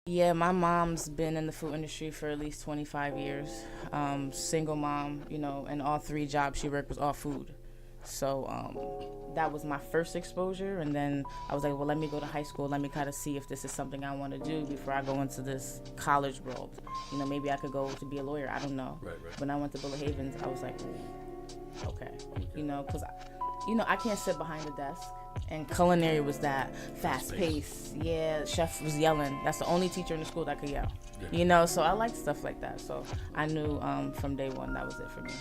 Yeah, my mom's been in the food industry for at least 25 years. Single mom, and all three jobs she worked was all food. So that was my first exposure. And then I was like, well, let me go to high school. Let me kind of see if this is something I want to do before I go into this college world. Maybe I could go to be a lawyer. I don't know. Right. When I went to Bullet Havens, I was like, ooh, okay. Because I can't sit behind a desk. And culinary was that fast paced. Yeah, chef was yelling. That's the only teacher in the school that could yell. Yeah. So I liked stuff like that. So I knew from day one that was it for me.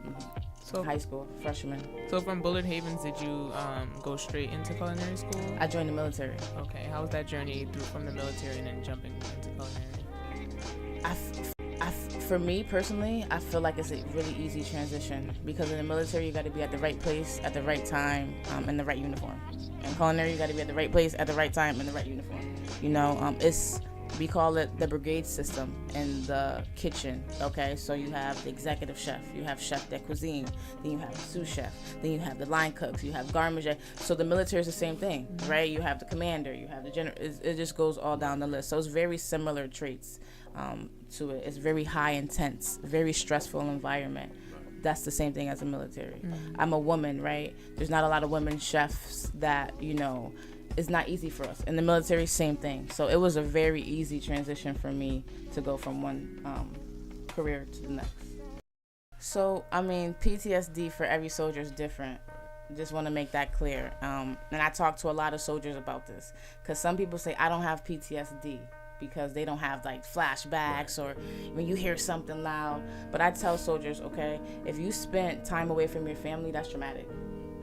Mm-hmm. So high school, freshman. So from Bullet Havens, did you go straight into culinary school? I joined the military. Okay, how was that journey through from the military and then jumping into culinary? For me personally, I feel like it's a really easy transition because in the military you got to be at the right place at the right time in the right uniform. In culinary you got to be at the right place at the right time in the right uniform. We call it the brigade system in the kitchen. Okay, so you have the executive chef, you have chef de cuisine, then you have the sous chef, then you have the line cooks, you have garmage. So the military is the same thing, right? You have the commander, you have the general. It just goes all down the list. So it's very similar traits to it. It's very high intense, very stressful environment. That's the same thing as the military. I'm a woman, right? There's not a lot of women chefs that it's not easy for us. In the military, same thing. So it was a very easy transition for me to go from one career to the next. So, PTSD for every soldier is different. Just want to make that clear. And I talk to a lot of soldiers about this because some people say, I don't have PTSD because they don't have like flashbacks or when you hear something loud. But I tell soldiers, okay, if you spent time away from your family, that's traumatic.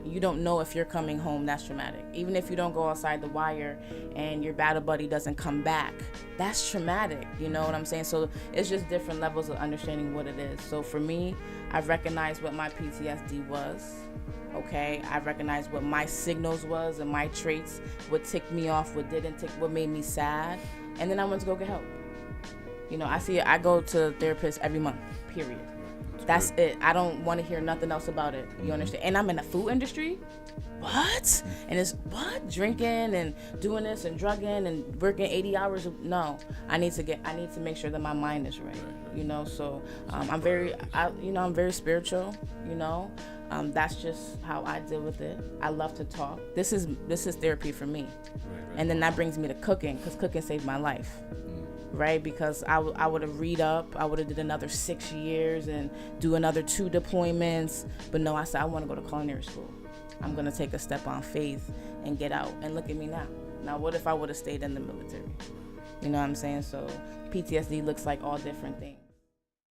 You don't know if you're coming home, that's traumatic. Even if you don't go outside the wire and your battle buddy doesn't come back, that's traumatic. You know what I'm saying? So it's just different levels of understanding what it is. So for me, I've recognized what my PTSD was. Okay, I recognized what my signals was and my traits, what ticked me off, what didn't tick, what made me sad. And then I went to go get help. I go to a therapist every month, period. That's it. I don't want to hear nothing else about it. You understand? And I'm in the food industry. What? And it's what? Drinking and doing this and drugging and working 80 hours. No, I need to make sure that my mind is right. So I'm very spiritual. That's just how I deal with it. I love to talk. This is therapy for me. And then that brings me to cooking because cooking saved my life. Right, because I would have read up, I would have did another 6 years and do another 2 deployments. But no, I said I want to go to culinary school. I'm going to take a step on faith and get out. And look at me now. Now, what if I would have stayed in the military? You know what I'm saying? So PTSD looks like all different things.